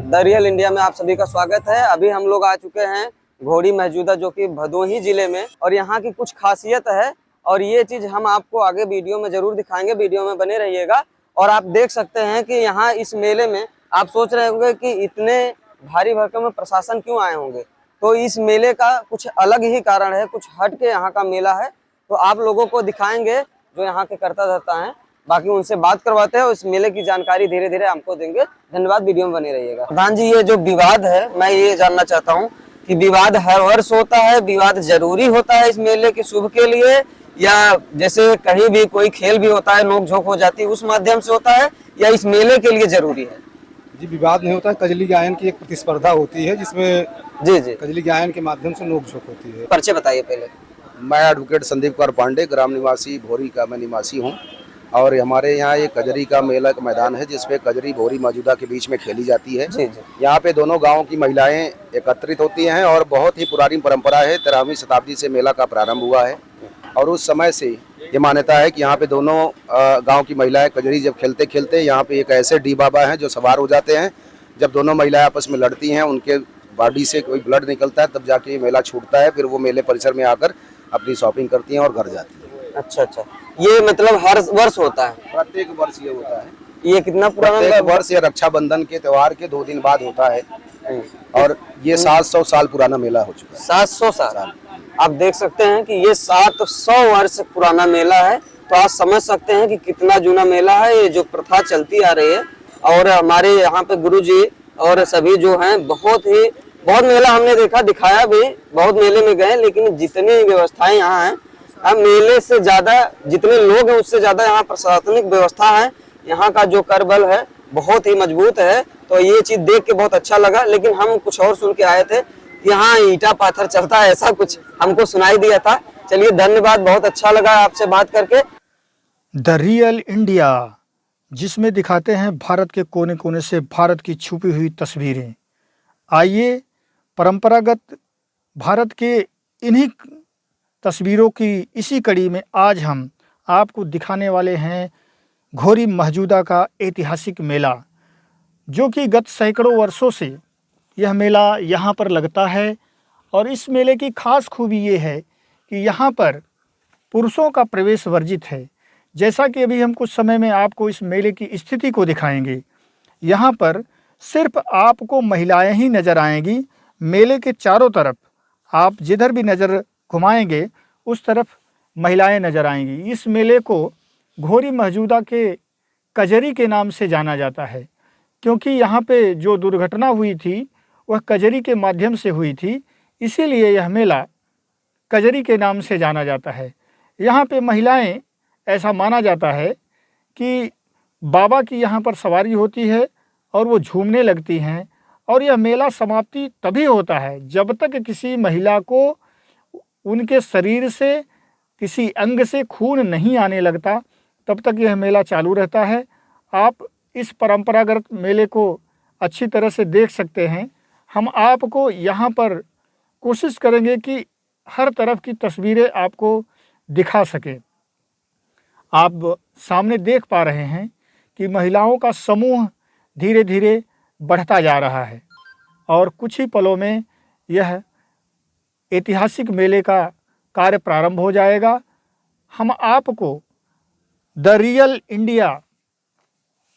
The real India में आप सभी का स्वागत है। अभी हम लोग आ चुके हैं घोड़ी मौजूदा जो कि भदोही जिले में, और यहाँ की कुछ खासियत है और ये चीज हम आपको आगे वीडियो में जरूर दिखाएंगे। वीडियो में बने रहिएगा। और आप देख सकते हैं कि यहाँ इस मेले में आप सोच रहे होंगे कि इतने भारी भरकम में प्रशासन क्यों आए होंगे, तो इस मेले का कुछ अलग ही कारण है, कुछ हट के यहाँ का मेला है। तो आप लोगों को दिखाएंगे जो यहाँ के करता धरता है, बाकी उनसे बात करवाते हैं और इस मेले की जानकारी धीरे धीरे हमको देंगे। धन्यवाद, वीडियो में बने रहिएगा। प्रधान जी, ये जो विवाद है, मैं ये जानना चाहता हूँ कि विवाद हर वर्ष होता है, विवाद जरूरी होता है इस मेले के शुभ के लिए, या जैसे कहीं भी कोई खेल भी होता है, नोक-झोंक हो जाती है, उस माध्यम से होता है, या इस मेले के लिए जरूरी है? जी, विवाद नहीं होता है। कजली गायन की एक प्रतिस्पर्धा होती है जिसमें जी जी, कजली गायन के माध्यम से नोक-झोंक होती है। परिचय बताइए पहले। मैं एडवोकेट संदीप कुमार पांडे, ग्राम निवासी भोरी का मैं निवासी हूँ। और हमारे यहाँ एक कजरी का मेला का मैदान है जिसपे कजरी भोरी मौजूदा के बीच में खेली जाती है। जी जी, यहाँ पे दोनों गांवों की महिलाएं एकत्रित होती हैं और बहुत ही पुरानी परंपरा है। 13वीं शताब्दी से मेला का प्रारंभ हुआ है और उस समय से ये मान्यता है कि यहाँ पे दोनों गांव की महिलाएं कजरी जब खेलते खेलते यहाँ पे एक ऐसे डी बाबा हैं जो सवार हो जाते हैं। जब दोनों महिलाएं आपस में लड़ती हैं, उनके बॉडी से कोई ब्लड निकलता है, तब जाके ये मेला छूटता है। फिर वो मेले परिसर में आकर अपनी शॉपिंग करती हैं और घर जाती हैं। अच्छा अच्छा, ये मतलब हर वर्ष होता है? प्रत्येक वर्ष ये होता है। ये कितना पुराना? प्रत्येक वर्ष या रक्षाबंधन के त्योहार के 2 दिन बाद होता है और ये 700 साल पुराना मेला हो चुका है। 700 साल? आप देख सकते हैं कि ये 700 वर्ष पुराना मेला है। तो आप समझ सकते हैं कि कितना जूना मेला है। ये जो प्रथा चलती आ रही है, और हमारे यहाँ पे गुरुजी और सभी जो हैं बहुत मेला हमने देखा, दिखाया भी, बहुत मेले में गए, लेकिन जितनी व्यवस्थाएं यहाँ हैं, अब मेले से ज्यादा जितने लोग हैं उससे ज्यादा यहाँ प्रशासनिक व्यवस्था है। यहाँ का जो कर बल है बहुत ही मजबूत है। तो ये चीज देख के बहुत अच्छा लगा। लेकिन हम कुछ और सुन के आए थे, यहाँ ईंटा पाथर चलता है, ऐसा कुछ हमको सुनाई दिया था। चलिए, धन्यवाद, बहुत अच्छा लगा आपसे बात करके। द रियल इंडिया, जिसमें दिखाते हैं भारत के कोने कोने से भारत की छुपी हुई तस्वीरें। आइए, परंपरागत भारत के इन्हीं तस्वीरों की इसी कड़ी में आज हम आपको दिखाने वाले हैं घोरी मौजूदा का ऐतिहासिक मेला, जो कि गत सैकड़ों वर्षों से यह मेला यहाँ पर लगता है। और इस मेले की खास खूबी ये है कि यहाँ पर पुरुषों का प्रवेश वर्जित है। जैसा कि अभी हम कुछ समय में आपको इस मेले की स्थिति को दिखाएंगे। यहाँ पर सिर्फ आपको महिलाएं ही नज़र आएंगी। मेले के चारों तरफ आप जिधर भी नज़र घुमाएंगे उस तरफ महिलाएं नज़र आएंगी। इस मेले को घोरी मौजूदा के कजरी के नाम से जाना जाता है, क्योंकि यहाँ पे जो दुर्घटना हुई थी वह कजरी के माध्यम से हुई थी, इसीलिए यह मेला कजरी के नाम से जाना जाता है। यहाँ पे महिलाएं, ऐसा माना जाता है कि बाबा की यहाँ पर सवारी होती है और वो झूमने लगती हैं। और यह मेला समाप्ति तभी होता है जब तक किसी महिला को उनके शरीर से, किसी अंग से खून नहीं आने लगता, तब तक यह मेला चालू रहता है। आप इस परंपरागत मेले को अच्छी तरह से देख सकते हैं। हम आपको यहाँ पर कोशिश करेंगे कि हर तरफ की तस्वीरें आपको दिखा सकें। आप सामने देख पा रहे हैं कि महिलाओं का समूह धीरे धीरे बढ़ता जा रहा है और कुछ ही पलों में यह ऐतिहासिक मेले का कार्य प्रारंभ हो जाएगा। हम आपको द रियल इंडिया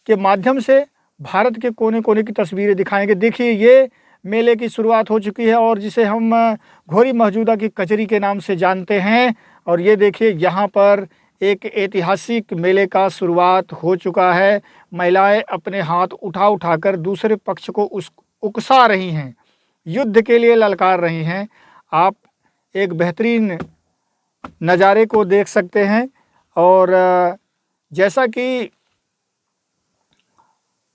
के माध्यम से भारत के कोने कोने की तस्वीरें दिखाएंगे। देखिए, ये मेले की शुरुआत हो चुकी है और जिसे हम घोरी मौजूदा की कचरी के नाम से जानते हैं। और ये देखिए, यहाँ पर एक ऐतिहासिक मेले का शुरुआत हो चुका है। महिलाएं अपने हाथ उठा उठाकर दूसरे पक्ष को उकसा रही हैं, युद्ध के लिए ललकार रही हैं। आप एक बेहतरीन नज़ारे को देख सकते हैं। और जैसा कि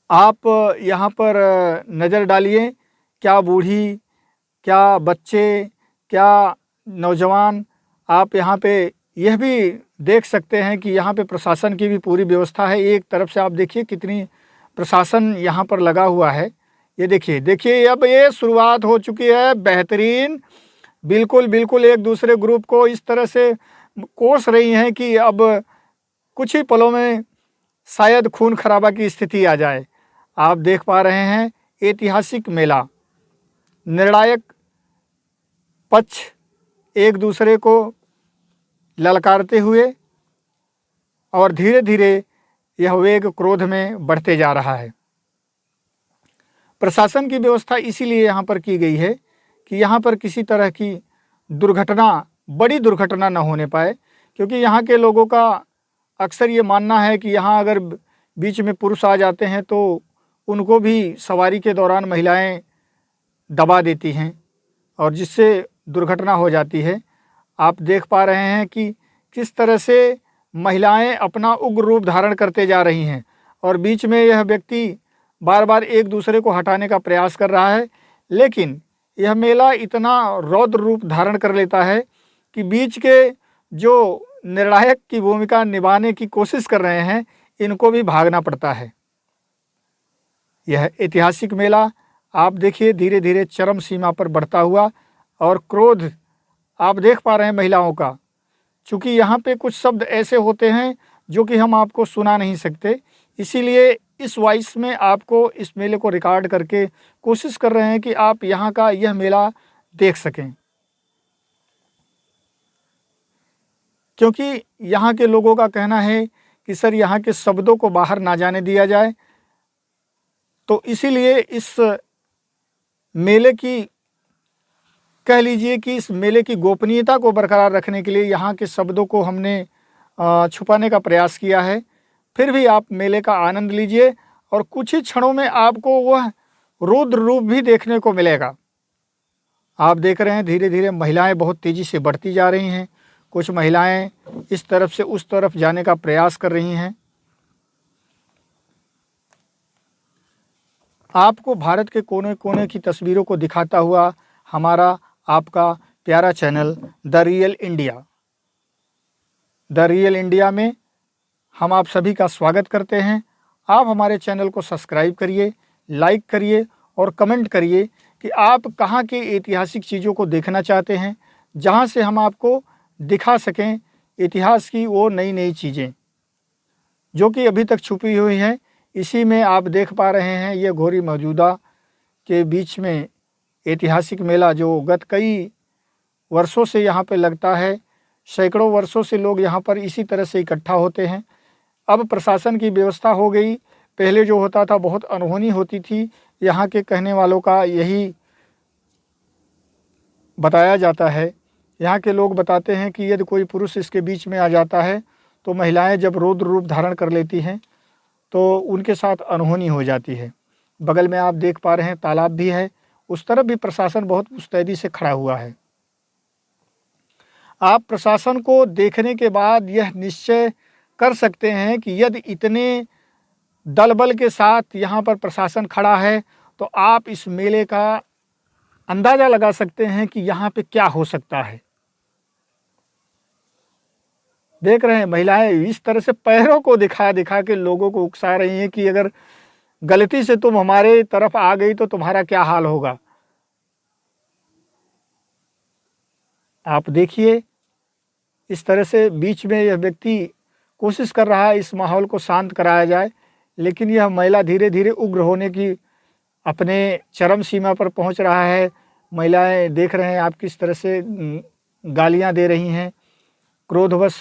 आप यहाँ पर नज़र डालिए, क्या बूढ़ी, क्या बच्चे, क्या नौजवान, आप यहाँ पे यह भी देख सकते हैं कि यहाँ पे प्रशासन की भी पूरी व्यवस्था है। एक तरफ से आप देखिए कितनी प्रशासन यहाँ पर लगा हुआ है। ये देखिए अब ये शुरुआत हो चुकी है। बेहतरीन, बिल्कुल एक दूसरे ग्रुप को इस तरह से कोस रही हैं कि अब कुछ ही पलों में शायद खून खराबा की स्थिति आ जाए। आप देख पा रहे हैं ऐतिहासिक मेला। निर्णायक पक्ष एक दूसरे को ललकारते हुए और धीरे धीरे यह वेग क्रोध में बढ़ते जा रहा है। प्रशासन की व्यवस्था इसीलिए यहाँ पर की गई है कि यहाँ पर किसी तरह की दुर्घटना, बड़ी दुर्घटना न होने पाए, क्योंकि यहाँ के लोगों का अक्सर ये मानना है कि यहाँ अगर बीच में पुरुष आ जाते हैं तो उनको भी सवारी के दौरान महिलाएं दबा देती हैं और जिससे दुर्घटना हो जाती है। आप देख पा रहे हैं कि किस तरह से महिलाएं अपना उग्र रूप धारण करते जा रही हैं और बीच में यह व्यक्ति बार बार एक दूसरे को हटाने का प्रयास कर रहा है, लेकिन यह मेला इतना रौद्र रूप धारण कर लेता है कि बीच के जो निर्णायक की भूमिका निभाने की कोशिश कर रहे हैं इनको भी भागना पड़ता है। यह ऐतिहासिक मेला आप देखिए धीरे धीरे चरम सीमा पर बढ़ता हुआ, और क्रोध आप देख पा रहे हैं महिलाओं का। चूँकि यहाँ पे कुछ शब्द ऐसे होते हैं जो कि हम आपको सुना नहीं सकते, इसीलिए इस वॉइस में आपको इस मेले को रिकॉर्ड करके कोशिश कर रहे हैं कि आप यहाँ का यह मेला देख सकें, क्योंकि यहाँ के लोगों का कहना है कि सर यहाँ के शब्दों को बाहर ना जाने दिया जाए। तो इसीलिए इस मेले की, कह लीजिए कि इस मेले की गोपनीयता को बरकरार रखने के लिए यहाँ के शब्दों को हमने छुपाने का प्रयास किया है। फिर भी आप मेले का आनंद लीजिए और कुछ ही क्षणों में आपको वह रुद्र रूप भी देखने को मिलेगा। आप देख रहे हैं धीरे धीरे महिलाएं बहुत तेज़ी से बढ़ती जा रही हैं। कुछ महिलाएं इस तरफ से उस तरफ जाने का प्रयास कर रही हैं। आपको भारत के कोने कोने की तस्वीरों को दिखाता हुआ हमारा आपका प्यारा channel the real India. The real India में हम आप सभी का स्वागत करते हैं। आप हमारे चैनल को सब्सक्राइब करिए, लाइक करिए और कमेंट करिए कि आप कहाँ की ऐतिहासिक चीज़ों को देखना चाहते हैं, जहाँ से हम आपको दिखा सकें इतिहास की वो नई नई चीज़ें जो कि अभी तक छुपी हुई हैं। इसी में आप देख पा रहे हैं ये घोरी मौजूदा के बीच में ऐतिहासिक मेला जो गत कई वर्षों से यहाँ पे लगता है। सैकड़ों वर्षों से लोग यहाँ पर इसी तरह से इकट्ठा होते हैं। अब प्रशासन की व्यवस्था हो गई, पहले जो होता था बहुत अनहोनी होती थी। यहाँ के कहने वालों का यही बताया जाता है। यहाँ के लोग बताते हैं कि यदि कोई पुरुष इसके बीच में आ जाता है तो महिलाएं जब रौद्र रूप धारण कर लेती हैं तो उनके साथ अनहोनी हो जाती है। बगल में आप देख पा रहे हैं तालाब भी है, उस तरफ भी प्रशासन बहुत मुस्तैदी से खड़ा हुआ है। आप प्रशासन को देखने के बाद यह निश्चय कर सकते हैं कि यदि इतने दल बल के साथ यहाँ पर प्रशासन खड़ा है तो आप इस मेले का अंदाज़ा लगा सकते हैं कि यहाँ पे क्या हो सकता है। देख रहे हैं महिलाएं इस तरह से पैरों को दिखा दिखा के लोगों को उकसा रही हैं कि अगर गलती से तुम हमारे तरफ आ गई तो तुम्हारा क्या हाल होगा। आप देखिए इस तरह से बीच में यह व्यक्ति कोशिश कर रहा है इस माहौल को शांत कराया जाए, लेकिन यह महिला धीरे धीरे उग्र होने की अपने चरम सीमा पर पहुंच रहा है। महिलाएं देख रहे हैं आप किस तरह से गालियां दे रही हैं क्रोधवश,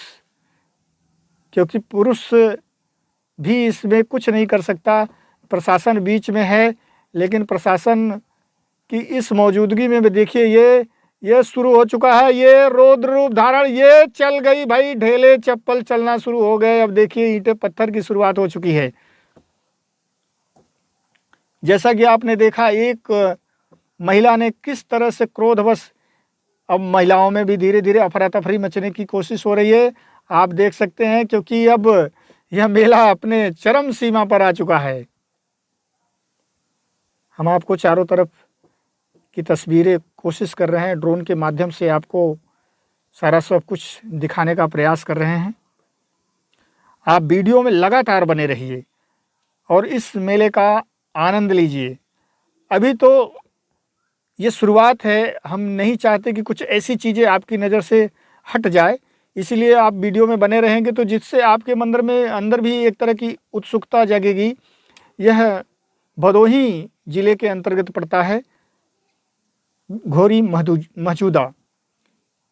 क्योंकि पुरुष भी इसमें कुछ नहीं कर सकता। प्रशासन बीच में है, लेकिन प्रशासन की इस मौजूदगी में देखिए ये शुरू हो चुका है, ये रौद्र रूप धारण, ये चल गई भाई, ढेले चप्पल चलना शुरू हो गए। अब देखिए ईंटें पत्थर की शुरुआत हो चुकी है। जैसा कि आपने देखा एक महिला ने किस तरह से क्रोधवश, अब महिलाओं में भी धीरे धीरे अफरा तफरी मचने की कोशिश हो रही है। आप देख सकते हैं क्योंकि अब यह मेला अपने चरम सीमा पर आ चुका है। हम आपको चारों तरफ की तस्वीरें कोशिश कर रहे हैं, ड्रोन के माध्यम से आपको सारा सब कुछ दिखाने का प्रयास कर रहे हैं। आप वीडियो में लगातार बने रहिए और इस मेले का आनंद लीजिए। अभी तो ये शुरुआत है, हम नहीं चाहते कि कुछ ऐसी चीज़ें आपकी नज़र से हट जाए, इसलिए आप वीडियो में बने रहेंगे तो जिससे आपके अंदर भी एक तरह की उत्सुकता जगेगी। यह भदोही जिले के अंतर्गत पड़ता है घोरी मौजूदा।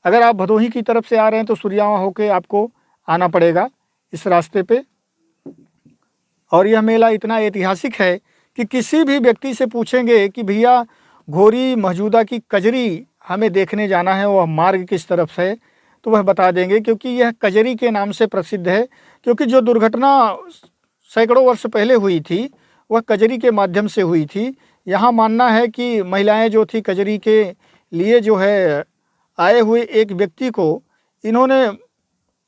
अगर आप भदोही की तरफ से आ रहे हैं तो सुरयावा होके आपको आना पड़ेगा इस रास्ते पे। और यह मेला इतना ऐतिहासिक है कि किसी भी व्यक्ति से पूछेंगे कि भैया घोरी मौजूदा की कजरी हमें देखने जाना है, वह मार्ग किस तरफ से है, तो वह बता देंगे, क्योंकि यह कजरी के नाम से प्रसिद्ध है। क्योंकि जो दुर्घटना सैकड़ों वर्ष पहले हुई थी वह कजरी के माध्यम से हुई थी। यहाँ मानना है कि महिलाएं जो थी कजरी के लिए जो है आए हुए एक व्यक्ति को इन्होंने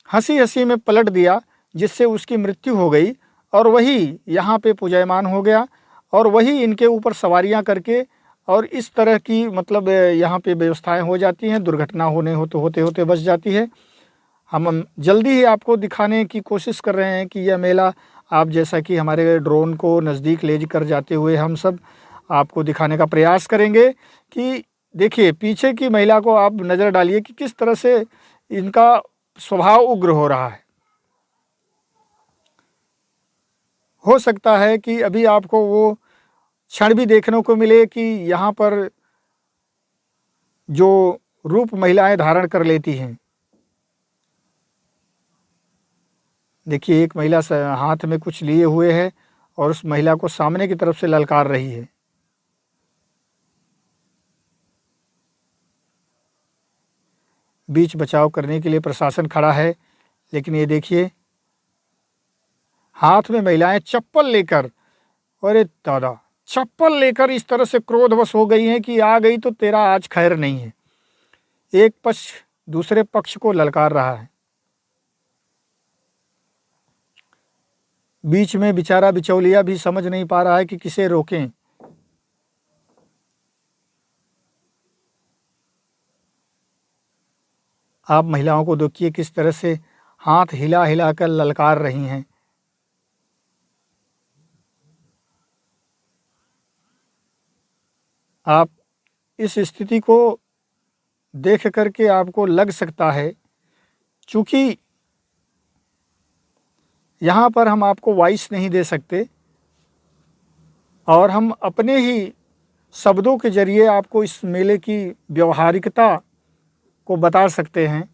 हंसी हंसी में पलट दिया, जिससे उसकी मृत्यु हो गई और वही यहाँ पे पूजायमान हो गया और वही इनके ऊपर सवारियाँ करके और इस तरह की मतलब यहाँ पे व्यवस्थाएं हो जाती हैं, दुर्घटना होते होते बच जाती है। हम जल्दी ही आपको दिखाने की कोशिश कर रहे हैं कि यह मेला आप जैसा कि हमारे ड्रोन को नज़दीक ले कर जाते हुए हम सब आपको दिखाने का प्रयास करेंगे कि देखिए पीछे की महिला को आप नज़र डालिए कि किस तरह से इनका स्वभाव उग्र हो रहा है। हो सकता है कि अभी आपको वो क्षण भी देखने को मिले कि यहाँ पर जो रूप महिलाएं धारण कर लेती हैं। देखिए एक महिला हाथ में कुछ लिए हुए है और उस महिला को सामने की तरफ से ललकार रही है। बीच बचाव करने के लिए प्रशासन खड़ा है, लेकिन ये देखिए हाथ में महिलाएं चप्पल लेकर, अरे दादा, चप्पल लेकर इस तरह से क्रोधवश हो गई हैं कि आ गई तो तेरा आज खैर नहीं है। एक पक्ष दूसरे पक्ष को ललकार रहा है। बीच में बेचारा बिचौलिया भी समझ नहीं पा रहा है कि किसे रोकें। आप महिलाओं को देखिए किस तरह से हाथ हिला हिला कर ललकार रही हैं। आप इस स्थिति को देख करके आपको लग सकता है, चूँकि यहाँ पर हम आपको वॉइस नहीं दे सकते और हम अपने ही शब्दों के जरिए आपको इस मेले की व्यवहारिकता को बता सकते हैं,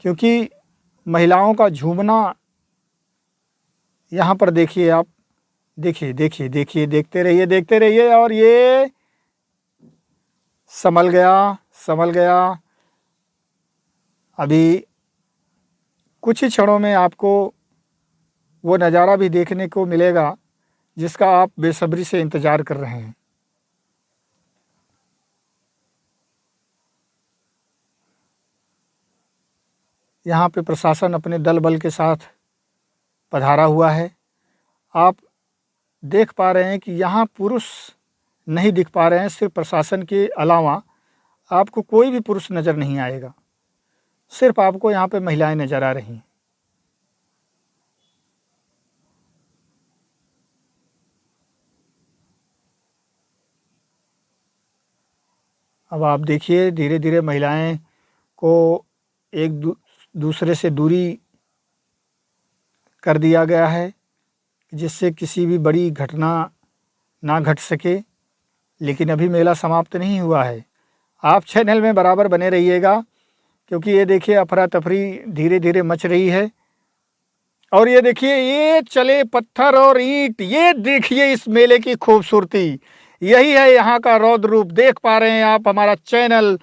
क्योंकि महिलाओं का झूमना यहाँ पर देखिए आप, देखिए देखिए देखिए, देखते रहिए और ये संभल गया। अभी कुछ ही क्षणों में आपको वो नज़ारा भी देखने को मिलेगा जिसका आप बेसब्री से इंतज़ार कर रहे हैं। यहाँ पे प्रशासन अपने दल बल के साथ पधारा हुआ है। आप देख पा रहे हैं कि यहाँ पुरुष नहीं दिख पा रहे हैं, सिर्फ प्रशासन के अलावा आपको कोई भी पुरुष नज़र नहीं आएगा, सिर्फ आपको यहाँ पे महिलाएं नज़र आ रही हैं। अब आप देखिए धीरे धीरे महिलाएं को एक दूसरे से दूरी कर दिया गया है, जिससे किसी भी बड़ी घटना ना घट सके। लेकिन अभी मेला समाप्त नहीं हुआ है। आप चैनल में बराबर बने रहिएगा, क्योंकि ये देखिए अफरा तफरी धीरे धीरे मच रही है। और ये देखिए ये चले पत्थर और ईंट, ये देखिए इस मेले की खूबसूरती, यही है यहाँ का रौद्र रूप। देख पा रहे हैं आप, हमारा चैनल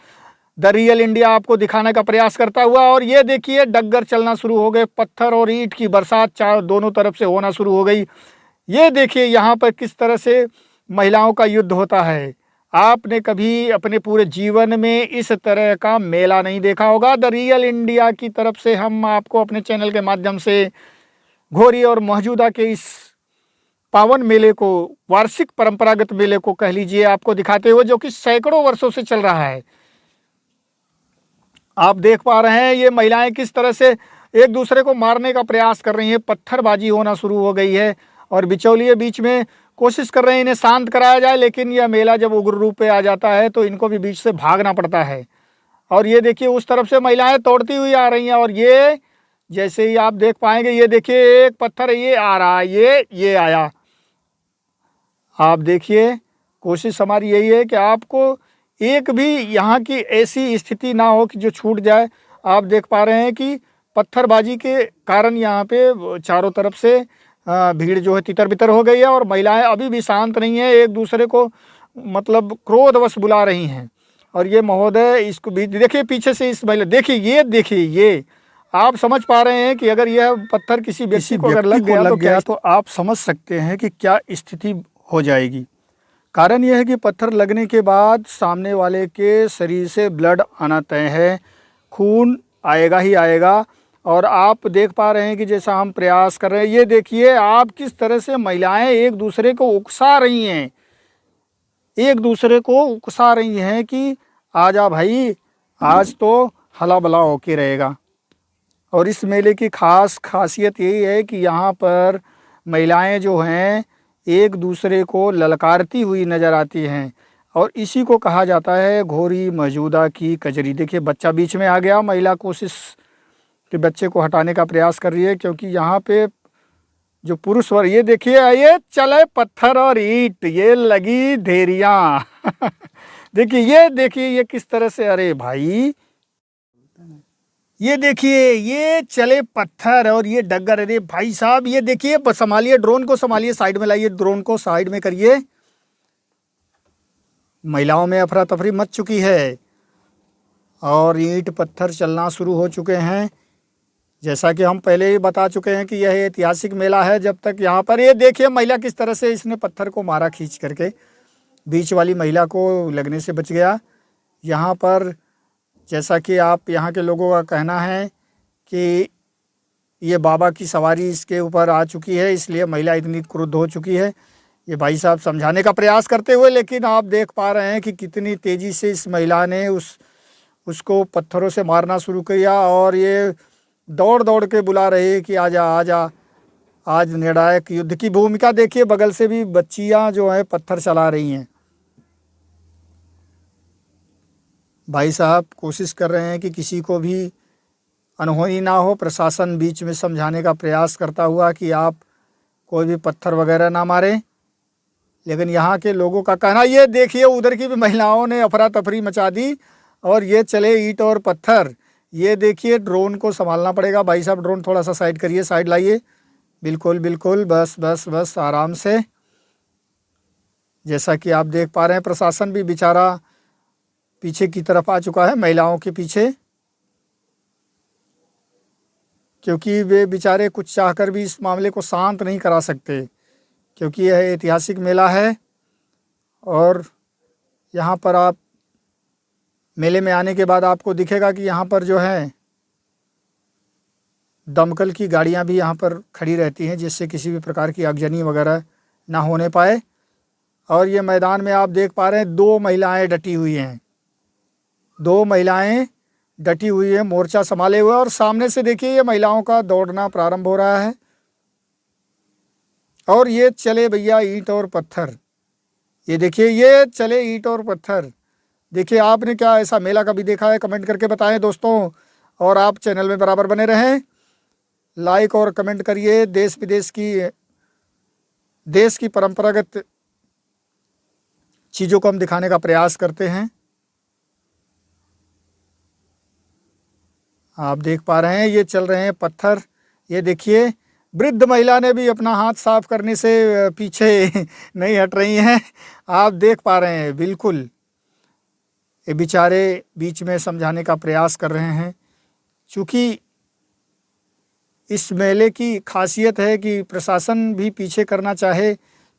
द रियल इंडिया आपको दिखाने का प्रयास करता हुआ। और ये देखिए डग्गर चलना शुरू हो गए, पत्थर और ईंट की बरसात चारों दोनों तरफ से होना शुरू हो गई। ये देखिए यहाँ पर किस तरह से महिलाओं का युद्ध होता है। आपने कभी अपने पूरे जीवन में इस तरह का मेला नहीं देखा होगा। द रियल इंडिया की तरफ से हम आपको अपने चैनल के माध्यम से घोरी और मौजूदा के इस पावन मेले को, वार्षिक परंपरागत मेले को कह लीजिए, आपको दिखाते हुए, जो कि सैकड़ों वर्षों से चल रहा है। आप देख पा रहे हैं ये महिलाएं किस तरह से एक दूसरे को मारने का प्रयास कर रही हैं। पत्थरबाजी होना शुरू हो गई है और बिचौलिए बीच में कोशिश कर रहे हैं इन्हें शांत कराया जाए, लेकिन यह मेला जब उग्र रूप पे आ जाता है तो इनको भी बीच से भागना पड़ता है। और ये देखिए उस तरफ से महिलाएं तोड़ती हुई आ रही हैं और ये जैसे ही आप देख पाएंगे, ये देखिए एक पत्थर ये आ रहा है, ये आया। आप देखिए, कोशिश हमारी यही है कि आपको एक भी यहाँ की ऐसी स्थिति ना हो कि जो छूट जाए। आप देख पा रहे हैं कि पत्थरबाजी के कारण यहाँ पे चारों तरफ से भीड़ जो है तितर बितर हो गई है और महिलाएं अभी भी शांत नहीं है, एक दूसरे को मतलब क्रोधवश बुला रही हैं। और ये महोदय इसको भी देखिए, पीछे से इस महिला देखिए ये आप समझ पा रहे हैं कि अगर यह पत्थर किसी व्यक्ति को अगर लग गया तो आप समझ सकते हैं कि क्या स्थिति हो जाएगी। कारण यह है कि पत्थर लगने के बाद सामने वाले के शरीर से ब्लड आना तय है, खून आएगा ही आएगा। और आप देख पा रहे हैं कि जैसा हम प्रयास कर रहे हैं, ये देखिए आप किस तरह से महिलाएं एक दूसरे को उकसा रही हैं, एक दूसरे को उकसा रही हैं कि आजा भाई, आज तो हला भला होके रहेगा। और इस मेले की खासियत यही है कि यहाँ पर महिलाएं जो हैं एक दूसरे को ललकारती हुई नज़र आती हैं और इसी को कहा जाता है घोरी मौजूदा की कजरी। देखिए बच्चा बीच में आ गया, महिला कोशिश कि बच्चे को हटाने का प्रयास कर रही है, क्योंकि यहाँ पे जो पुरुष वर्ग, ये देखिए ये चले पत्थर और ईंट, ये लगी ढेरियाँ देखिए ये किस तरह से, अरे भाई ये देखिए ये चले पत्थर और ये डग्गर। अरे भाई साहब ये देखिए, संभालिए ड्रोन को, संभालिए, साइड में लाइए, ड्रोन को साइड में करिए। महिलाओं में अफरा तफरी मच चुकी है और ईंट पत्थर चलना शुरू हो चुके हैं। जैसा कि हम पहले ही बता चुके हैं कि यह ऐतिहासिक मेला है। जब तक यहाँ पर ये देखिए महिला किस तरह से इसने पत्थर को मारा खींच करके, बीच वाली महिला को लगने से बच गया। यहाँ पर जैसा कि आप यहाँ के लोगों का कहना है कि ये बाबा की सवारी इसके ऊपर आ चुकी है, इसलिए महिला इतनी क्रुद्ध हो चुकी है। ये भाई साहब समझाने का प्रयास करते हुए, लेकिन आप देख पा रहे हैं कि कितनी तेज़ी से इस महिला ने उसको पत्थरों से मारना शुरू किया और ये दौड़ दौड़ के बुला रहे हैं कि आजा आजा, आज निर्णायक युद्ध की भूमिका। देखिए बगल से भी बच्चियां जो हैं पत्थर चला रही हैं। भाई साहब कोशिश कर रहे हैं कि किसी को भी अनहोनी ना हो। प्रशासन बीच में समझाने का प्रयास करता हुआ कि आप कोई भी पत्थर वगैरह ना मारें, लेकिन यहाँ के लोगों का कहना, ये देखिए उधर की भी महिलाओं ने अफरा तफरी मचा दी और ये चले ईंट और पत्थर। ये देखिए ड्रोन को संभालना पड़ेगा। भाई साहब ड्रोन थोड़ा सा साइड करिए, साइड लाइए, बिल्कुल बिल्कुल, बस बस बस आराम से। जैसा कि आप देख पा रहे हैं प्रशासन भी बेचारा पीछे की तरफ आ चुका है, महिलाओं के पीछे, क्योंकि वे बेचारे कुछ चाहकर भी इस मामले को शांत नहीं करा सकते, क्योंकि यह ऐतिहासिक मेला है। और यहाँ पर आप मेले में आने के बाद आपको दिखेगा कि यहाँ पर जो है दमकल की गाड़ियाँ भी यहाँ पर खड़ी रहती हैं, जिससे किसी भी प्रकार की आगजनी वगैरह ना होने पाए। और ये मैदान में आप देख पा रहे हैं 2 महिलाएं डटी हुई हैं, 2 महिलाएं डटी हुई है मोर्चा संभाले हुए, और सामने से देखिए ये महिलाओं का दौड़ना प्रारंभ हो रहा है। और ये चले भैया ईंट और पत्थर, ये देखिए ये चले ईंट और पत्थर। देखिए आपने क्या ऐसा मेला कभी देखा है? कमेंट करके बताएं दोस्तों, और आप चैनल में बराबर बने रहें, लाइक और कमेंट करिए। देश की परंपरागत चीज़ों को हम दिखाने का प्रयास करते हैं। आप देख पा रहे हैं ये चल रहे हैं पत्थर। ये देखिए वृद्ध महिला ने भी अपना हाथ साफ करने से पीछे नहीं हट रही हैं। आप देख पा रहे हैं बिल्कुल, ये बेचारे बीच में समझाने का प्रयास कर रहे हैं। चूँकि इस मेले की खासियत है कि प्रशासन भी पीछे करना चाहे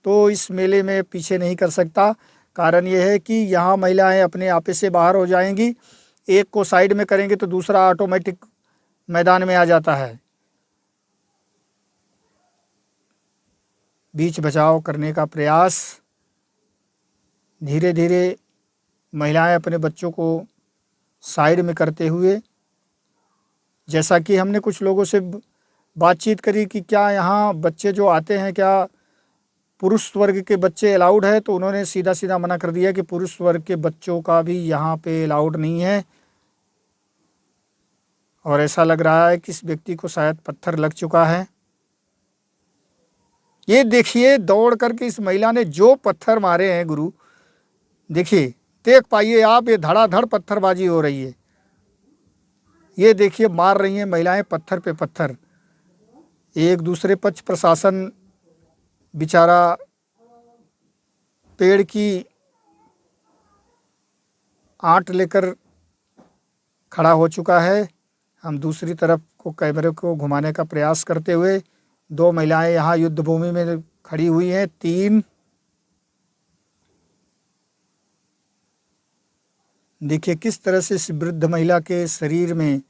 तो इस मेले में पीछे नहीं कर सकता। कारण ये है कि यहाँ महिलाएं अपने आपे से बाहर हो जाएंगी, एक को साइड में करेंगे तो दूसरा ऑटोमेटिक मैदान में आ जाता है। बीच बचाव करने का प्रयास, धीरे धीरे महिलाएं अपने बच्चों को साइड में करते हुए, जैसा कि हमने कुछ लोगों से बातचीत करी कि क्या यहाँ बच्चे जो आते हैं क्या पुरुष वर्ग के बच्चे अलाउड है, तो उन्होंने सीधा सीधा मना कर दिया कि पुरुष वर्ग के बच्चों का भी यहाँ पे अलाउड नहीं है। और ऐसा लग रहा है कि इस व्यक्ति को शायद पत्थर लग चुका है। ये देखिए दौड़ करके इस महिला ने जो पत्थर मारे हैं गुरु, देखिए देख पाइए आप, ये धड़ाधड़ पत्थरबाजी हो रही है। ये देखिए मार रही हैं महिलाएं पत्थर पे पत्थर। एक दूसरे पक्ष प्रशासन बेचारा पेड़ की आंट लेकर खड़ा हो चुका है। हम दूसरी तरफ को कैमरे को घुमाने का प्रयास करते हुए, दो महिलाएं यहाँ युद्ध भूमि में खड़ी हुई हैं, तीन। देखिए किस तरह से इस वृद्ध महिला के शरीर में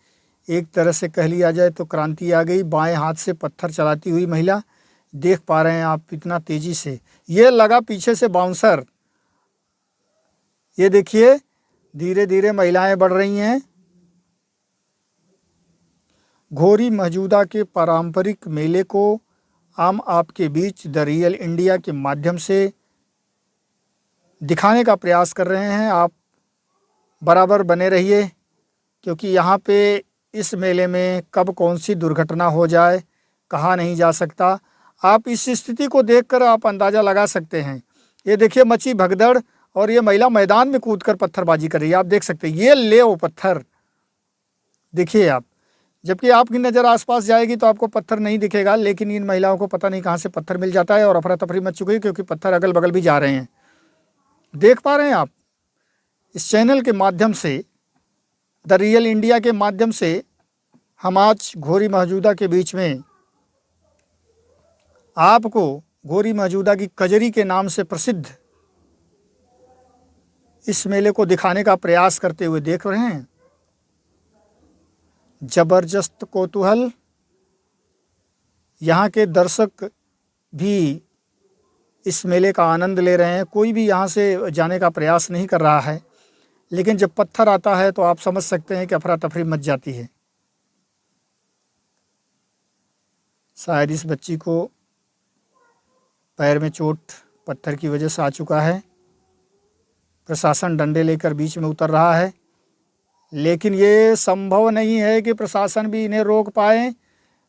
एक तरह से कह लिया जाए तो क्रांति आ गई। बाएं हाथ से पत्थर चलाती हुई महिला, देख पा रहे हैं आप इतना तेजी से। ये लगा पीछे से बाउंसर। ये देखिए धीरे धीरे महिलाएं बढ़ रही हैं। घोरी मौजूदा के पारंपरिक मेले को हम आपके बीच द रियल इंडिया के माध्यम से दिखाने का प्रयास कर रहे हैं। आप बराबर बने रहिए, क्योंकि यहाँ पे इस मेले में कब कौन सी दुर्घटना हो जाए कहा नहीं जा सकता। आप इस स्थिति को देखकर आप अंदाज़ा लगा सकते हैं। ये देखिए मची भगदड़ और ये महिला मैदान में कूदकर पत्थरबाजी कर रही है। आप देख सकते हैं, ये ले वो पत्थर देखिए आप। जबकि आपकी नज़र आसपास जाएगी तो आपको पत्थर नहीं दिखेगा, लेकिन इन महिलाओं को पता नहीं कहाँ से पत्थर मिल जाता है और अफरा तफरी मच चुकी है, क्योंकि पत्थर अगल बगल भी जा रहे हैं। देख पा रहे हैं आप, इस चैनल के माध्यम से, द रियल इंडिया के माध्यम से हम आज घोरी मौजूदा के बीच में आपको घोरी मौजूदा की कजरी के नाम से प्रसिद्ध इस मेले को दिखाने का प्रयास करते हुए देख रहे हैं। जबरदस्त कौतूहल, यहाँ के दर्शक भी इस मेले का आनंद ले रहे हैं। कोई भी यहाँ से जाने का प्रयास नहीं कर रहा है, लेकिन जब पत्थर आता है तो आप समझ सकते हैं कि अफरा तफरी मच जाती है। शायद इस बच्ची को पैर में चोट पत्थर की वजह से आ चुका है। प्रशासन डंडे लेकर बीच में उतर रहा है, लेकिन ये संभव नहीं है कि प्रशासन भी इन्हें रोक पाए।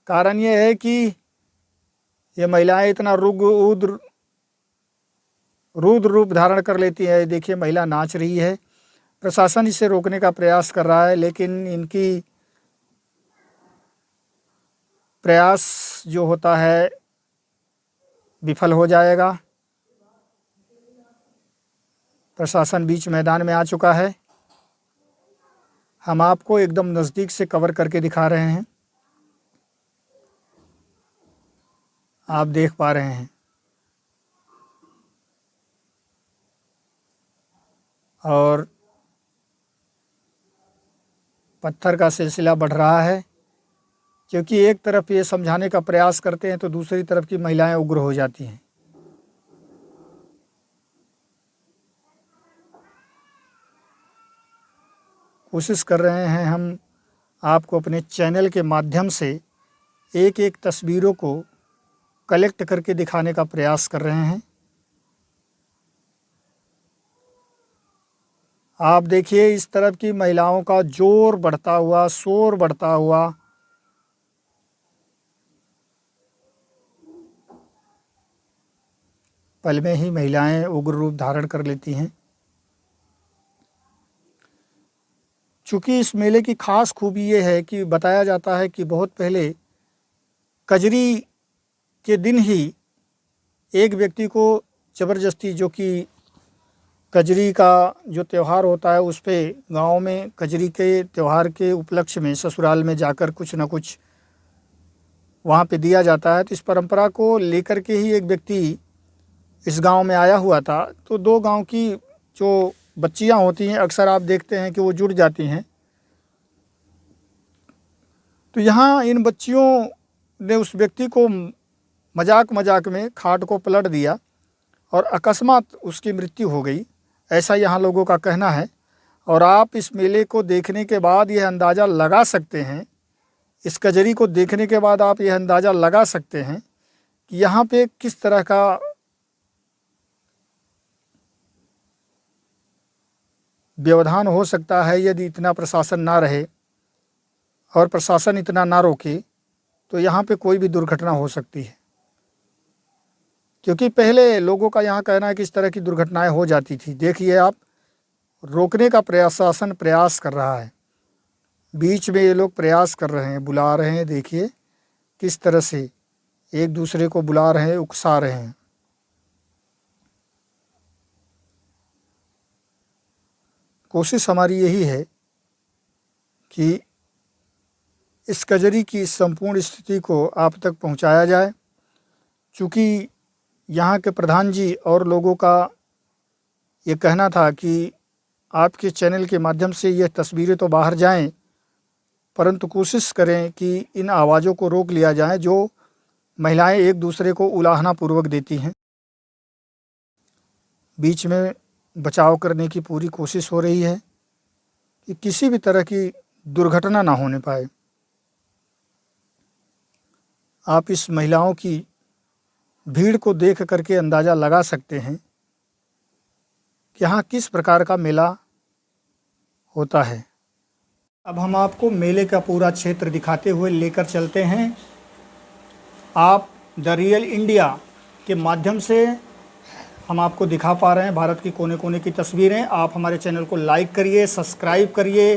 कारण ये है कि ये महिलाएं इतना रुद्र रूप धारण कर लेती है। देखिए महिला नाच रही है। प्रशासन इसे रोकने का प्रयास कर रहा है, लेकिन इनकी प्रयास जो होता है विफल हो जाएगा। प्रशासन बीच मैदान में आ चुका है। हम आपको एकदम नज़दीक से कवर करके दिखा रहे हैं। आप देख पा रहे हैं, और पत्थर का सिलसिला बढ़ रहा है, क्योंकि एक तरफ ये समझाने का प्रयास करते हैं तो दूसरी तरफ की महिलाएं उग्र हो जाती हैं। कोशिश कर रहे हैं हम आपको अपने चैनल के माध्यम से एक एक तस्वीरों को कलेक्ट करके दिखाने का प्रयास कर रहे हैं। आप देखिए इस तरफ की महिलाओं का जोर बढ़ता हुआ, शोर बढ़ता हुआ। पल में ही महिलाएं उग्र रूप धारण कर लेती हैं। चूँकि इस मेले की ख़ास खूबी ये है कि बताया जाता है कि बहुत पहले कजरी के दिन ही एक व्यक्ति को ज़बरदस्ती, जो कि कजरी का जो त्यौहार होता है उस पे गाँव में कजरी के त्यौहार के उपलक्ष्य में ससुराल में जाकर कुछ न कुछ वहाँ पे दिया जाता है। तो इस परंपरा को लेकर के ही एक व्यक्ति इस गांव में आया हुआ था। तो दो गांव की जो बच्चियां होती हैं अक्सर आप देखते हैं कि वो जुड़ जाती हैं। तो यहाँ इन बच्चियों ने उस व्यक्ति को मजाक में खाट को पलट दिया और अकस्मात उसकी मृत्यु हो गई, ऐसा यहाँ लोगों का कहना है। और आप इस मेले को देखने के बाद यह अंदाज़ा लगा सकते हैं, इस कजरी को देखने के बाद आप यह अंदाज़ा लगा सकते हैं कि यहाँ पे किस तरह का व्यवधान हो सकता है यदि इतना प्रशासन ना रहे। और प्रशासन इतना ना रोके तो यहाँ पे कोई भी दुर्घटना हो सकती है, क्योंकि पहले लोगों का यहाँ कहना है कि इस तरह की दुर्घटनाएं हो जाती थी। देखिए आप, रोकने का प्रशासन प्रयास कर रहा है, बीच में ये लोग प्रयास कर रहे हैं, बुला रहे हैं। देखिए किस तरह से एक दूसरे को बुला रहे हैं, उकसा रहे हैं। कोशिश हमारी यही है कि इस कजरी की संपूर्ण स्थिति को आप तक पहुंचाया जाए। चूँकि यहाँ के प्रधान जी और लोगों का ये कहना था कि आपके चैनल के माध्यम से ये तस्वीरें तो बाहर जाएं, परंतु कोशिश करें कि इन आवाज़ों को रोक लिया जाए जो महिलाएं एक दूसरे को उलाहना पूर्वक देती हैं। बीच में बचाव करने की पूरी कोशिश हो रही है कि किसी भी तरह की दुर्घटना ना होने पाए। आप इस महिलाओं की भीड़ को देख करके अंदाज़ा लगा सकते हैं कि यहाँ किस प्रकार का मेला होता है। अब हम आपको मेले का पूरा क्षेत्र दिखाते हुए लेकर चलते हैं। आप द रियल इंडिया के माध्यम से हम आपको दिखा पा रहे हैं भारत की कोने कोने की तस्वीरें। आप हमारे चैनल को लाइक करिए, सब्सक्राइब करिए